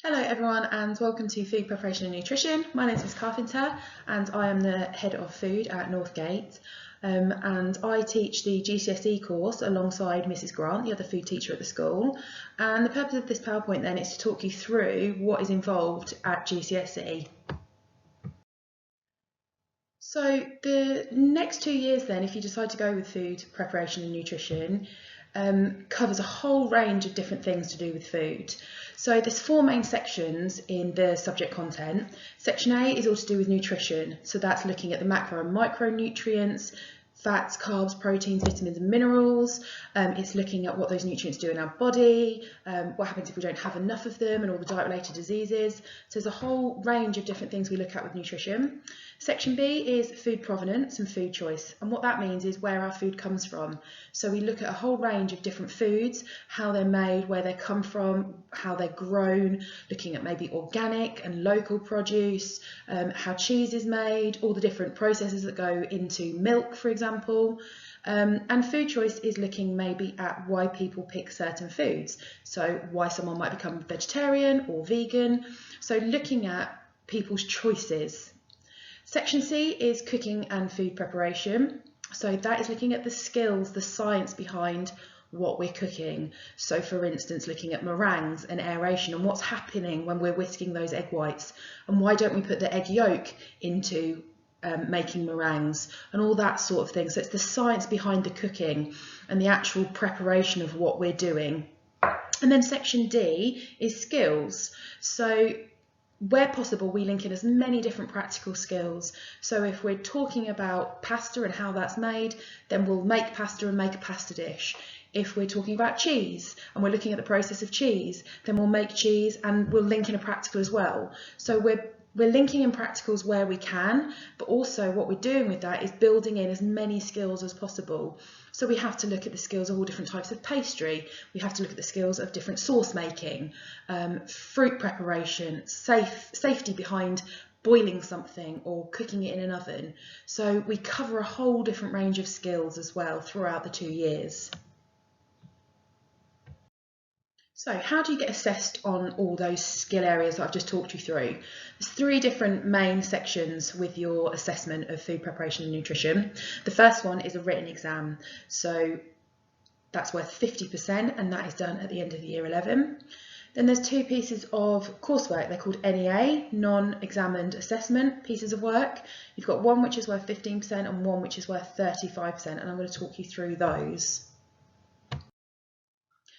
Hello everyone and welcome to Food Preparation and Nutrition. My name is Miss Carpenter and I am the Head of Food at Northgate and I teach the GCSE course alongside Mrs Grant, the other food teacher at the school, and the purpose of this PowerPoint then is to talk you through what is involved at GCSE. So the next 2 years then, if you decide to go with Food Preparation and Nutrition, covers a whole range of different things to do with food. So there's 4 main sections in the subject content. Section A is all to do with nutrition. So that's looking at the macro and micronutrients, fats, carbs, proteins, vitamins and minerals. It's looking at what those nutrients do in our body, what happens if we don't have enough of them and all the diet-related diseases. So there's a whole range of different things we look at with nutrition. Section B is food provenance and food choice, and what that means is where our food comes from. So we look at a whole range of different foods, how they're made, where they come from, how they're grown, looking at maybe organic and local produce, how cheese is made, all the different processes that go into milk, for example. And food choice is looking maybe at why people pick certain foods. So why someone might become vegetarian or vegan. So looking at people's choices. Section C is cooking and food preparation. So that is looking at the skills, the science behind what we're cooking. So for instance, looking at meringues and aeration and what's happening when we're whisking those egg whites, and why don't we put the egg yolk into making meringues and all that sort of thing. So it's the science behind the cooking and the actual preparation of what we're doing. And then section D is skills. So where possible, we link in as many different practical skills. So if we're talking about pasta and how that's made, then we'll make pasta and make a pasta dish. If we're talking about cheese and we're looking at the process of cheese, then we'll make cheese and we'll link in a practical as well. So we're linking in practicals where we can, but also what we're doing with that is building in as many skills as possible. So we have to look at the skills of all different types of pastry. We have to look at the skills of different sauce making, fruit preparation, safety behind boiling something or cooking it in an oven. So we cover a whole different range of skills as well throughout the 2 years. So how do you get assessed on all those skill areas that I've just talked you through? There's 3 different main sections with your assessment of food preparation and nutrition. The first one is a written exam. So that's worth 50% and that is done at the end of the year 11. Then there's 2 pieces of coursework. They're called NEA, non-examined assessment pieces of work. You've got one which is worth 15% and one which is worth 35%, and I'm going to talk you through those.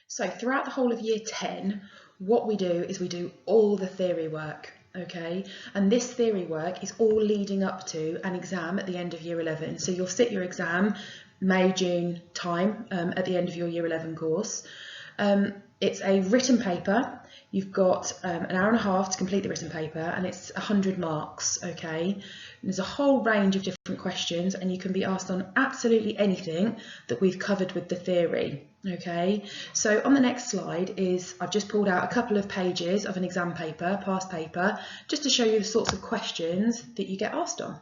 So throughout the whole of year 10, what we do is we do all the theory work, okay? And this theory work is all leading up to an exam at the end of year 11. So you'll sit your exam May, June time at the end of your year 11 course. It's a written paper. You've got an hour and a half to complete the written paper and it's 100 marks, okay? And there's a whole range of different questions and you can be asked on absolutely anything that we've covered with the theory, okay? So on the next slide is, I've just pulled out a couple of pages of an exam paper, past paper, just to show you the sorts of questions that you get asked on.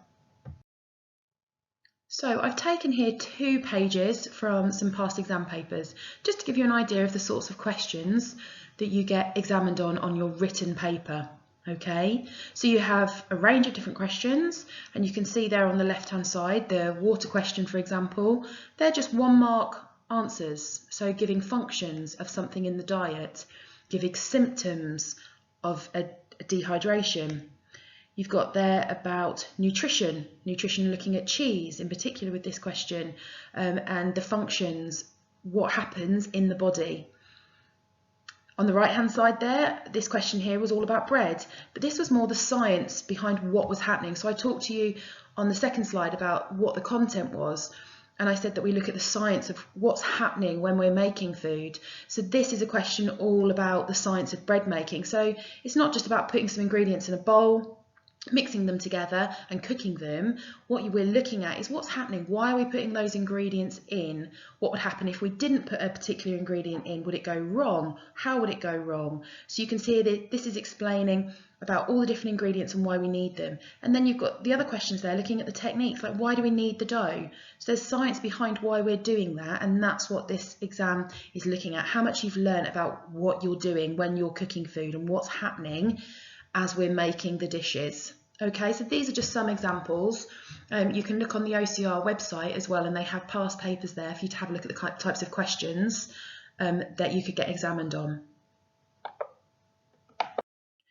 So I've taken here 2 pages from some past exam papers, just to give you an idea of the sorts of questions that you get examined on your written paper. Okay, so you have a range of different questions and you can see there on the left hand side, the water question, for example, they're just 1 mark answers. So giving functions of something in the diet, giving symptoms of a dehydration. You've got there about nutrition looking at cheese in particular with this question, and the functions, what happens in the body. On the right hand side there, this question here was all about bread, but this was more the science behind what was happening. So I talked to you on the second slide about what the content was, and I said that we look at the science of what's happening when we're making food. So this is a question all about the science of bread making. So it's not just about putting some ingredients in a bowl. mixing them together and cooking them, what we're looking at is what's happening. Why are we putting those ingredients in? What would happen if we didn't put a particular ingredient in? Would it go wrong? How would it go wrong? So you can see that this is explaining about all the different ingredients and why we need them. And then you've got the other questions there looking at the techniques, like why do we need the dough? So there's science behind why we're doing that, and that's what this exam is looking at. How much you've learned about what you're doing when you're cooking food and what's happening as we're making the dishes. Okay, so these are just some examples. You can look on the OCR website as well, and they have past papers there for you to have a look at the types of questions that you could get examined on.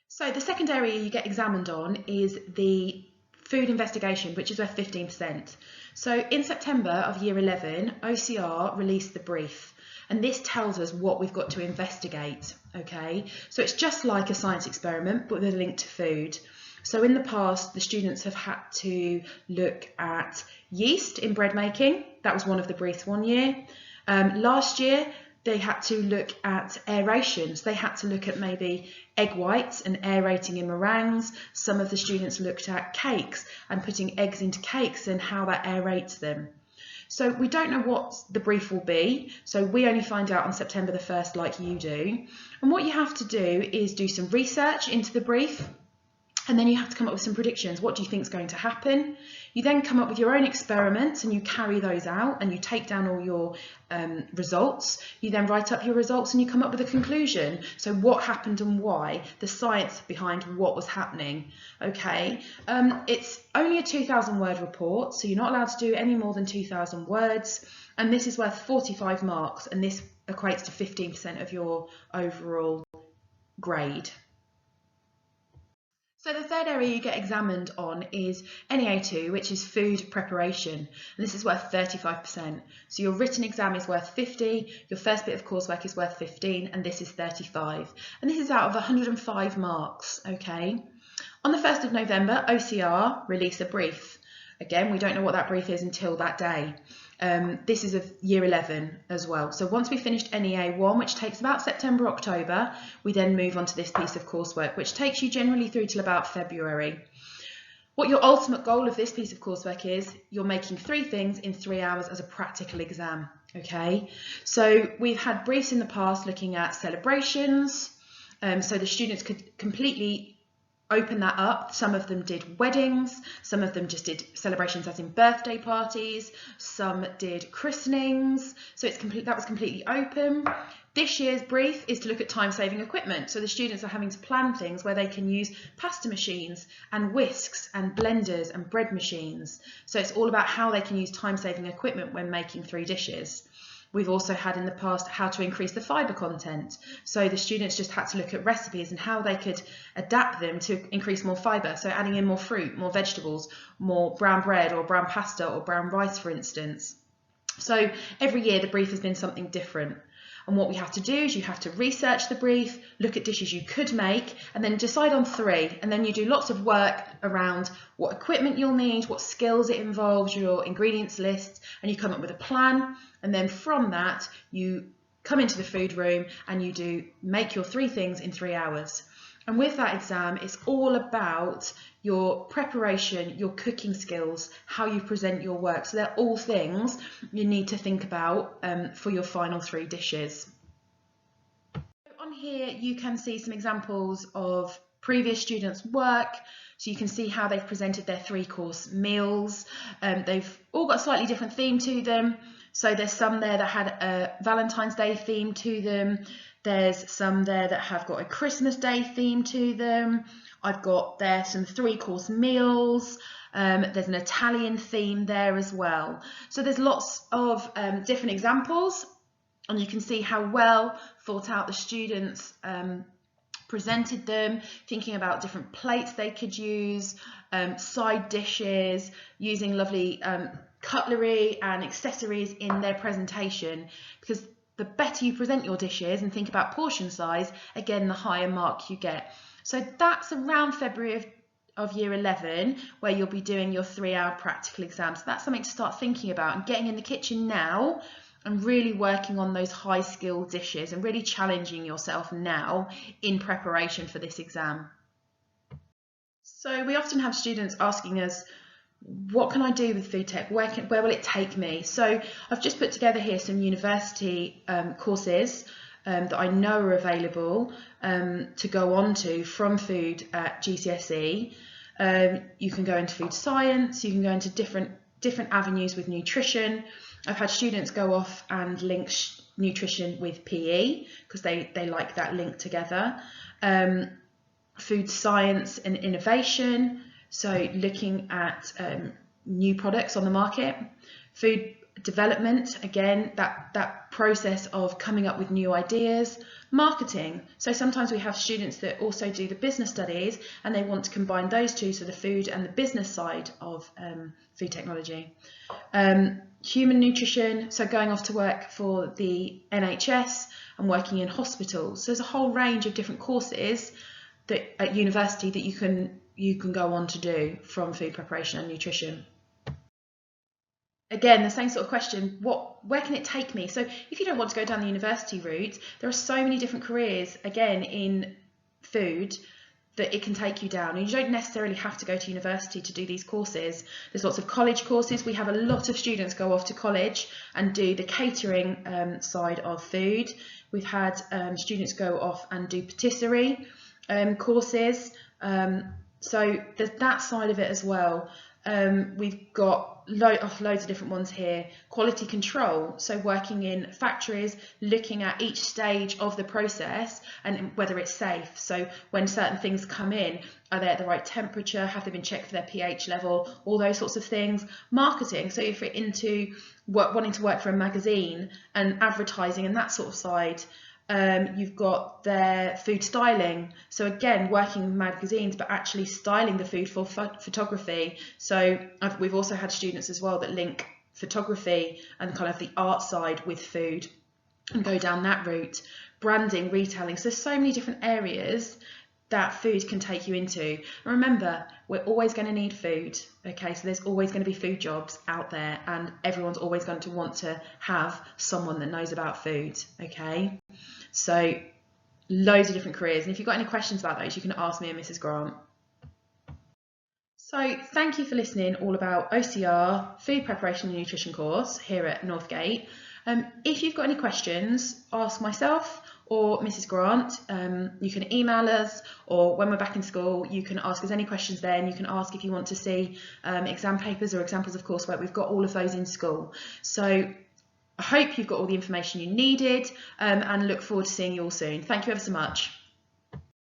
So the second area you get examined on is the food investigation, which is worth 15%. So in September of year 11, OCR released the brief. And this tells us what we've got to investigate, okay? So it's just like a science experiment, but with a link to food. So in the past, the students have had to look at yeast in bread making. That was one of the briefs one year. Last year, they had to look at aeration. So they had to look at maybe egg whites and aerating in meringues. Some of the students looked at cakes and putting eggs into cakes and how that aerates them. So we don't know what the brief will be, so we only find out on September the 1st like you do. And what you have to do is do some research into the brief, and then you have to come up with some predictions. What do you think is going to happen? You then come up with your own experiments and you carry those out and you take down all your results. You then write up your results and you come up with a conclusion. So what happened and why, the science behind what was happening. Okay, it's only a 2,000 word report, so you're not allowed to do any more than 2,000 words. And this is worth 45 marks, and this equates to 15% of your overall grade. So the third area you get examined on is NEA2, which is food preparation, and this is worth 35%. So your written exam is worth 50, your first bit of coursework is worth 15, and this is 35. And this is out of 105 marks, okay? On the 1st of November, OCR released a brief. Again, we don't know what that brief is until that day. This is of year 11 as well. So once we finished NEA1, which takes about September, October, we then move on to this piece of coursework, which takes you generally through till about February. What your ultimate goal of this piece of coursework is, you're making 3 things in 3 hours as a practical exam, okay? So we've had briefs in the past looking at celebrations, so the students could completely open that up. Some of them did weddings, some of them just did celebrations as in birthday parties, some did christenings, so that was completely open. This year's brief is to look at time-saving equipment, so the students are having to plan things where they can use pasta machines and whisks and blenders and bread machines. So it's all about how they can use time-saving equipment when making 3 dishes. We've also had in the past how to increase the fibre content. So the students just had to look at recipes and how they could adapt them to increase more fibre. So adding in more fruit, more vegetables, more brown bread or brown pasta or brown rice, for instance. So every year the brief has been something different. And what we have to do is you have to research the brief, look at dishes you could make, and then decide on 3. And then you do lots of work around what equipment you'll need, what skills it involves, your ingredients list, and you come up with a plan. And then from that, you come into the food room and you make your 3 things in 3 hours. And with that exam, it's all about your preparation, your cooking skills, how you present your work. So they're all things you need to think about for your final 3 dishes. On here, you can see some examples of previous students' work. So you can see how they've presented their 3-course meals. They've all got a slightly different theme to them. So there's some there that had a Valentine's Day theme to them. There's some there that have got a Christmas Day theme to them. I've got there some 3-course meals. There's an Italian theme there as well. So there's lots of different examples, and you can see how well thought out the students presented them, thinking about different plates they could use, side dishes, using lovely cutlery and accessories in their presentation, because the better you present your dishes and think about portion size, again, the higher mark you get. So that's around February of year 11 where you'll be doing your 3-hour practical exam. So that's something to start thinking about and getting in the kitchen now and really working on those high skill dishes and really challenging yourself now in preparation for this exam. So we often have students asking us, what can I do with food tech? Where will it take me? So I've just put together here some university courses that I know are available to go on to from food at GCSE. You can go into food science, you can go into different avenues with nutrition. I've had students go off and link nutrition with PE because they like that link together. Food science and innovation, so looking at new products on the market. Food development, again, that process of coming up with new ideas. Marketing, so sometimes we have students that also do the business studies and they want to combine those two, so the food and the business side of food technology. Human nutrition, so going off to work for the NHS and working in hospitals. So there's a whole range of different courses that at university that you can go on to do from food preparation and nutrition. Again, the same sort of question, where can it take me? So if you don't want to go down the university route, there are so many different careers, again, in food that it can take you down. And you don't necessarily have to go to university to do these courses. There's lots of college courses. We have a lot of students go off to college and do the catering side of food. We've had students go off and do patisserie courses, so there's that side of it as well. We've got loads of different ones here. Quality control, so working in factories, looking at each stage of the process and whether it's safe. So when certain things come in, are they at the right temperature? Have they been checked for their pH level? All those sorts of things. Marketing, so if you're into wanting to work for a magazine and advertising and that sort of side. You've got their food styling, so again working with magazines but actually styling the food for photography. So we've also had students as well that link photography and kind of the art side with food and go down that route. Branding, retailing, so many different areas that food can take you into. And remember, we're always going to need food, okay? So there's always going to be food jobs out there and everyone's always going to want to have someone that knows about food, okay? So loads of different careers. And if you've got any questions about those, you can ask me and Mrs. Grant. So thank you for listening all about OCR, Food Preparation and Nutrition course here at Northgate. If you've got any questions, ask myself or Mrs. Grant. You can email us, or when we're back in school, you can ask us any questions then. You can ask if you want to see exam papers or examples of coursework. We've got all of those in school. So I hope you've got all the information you needed and look forward to seeing you all soon. Thank you ever so much.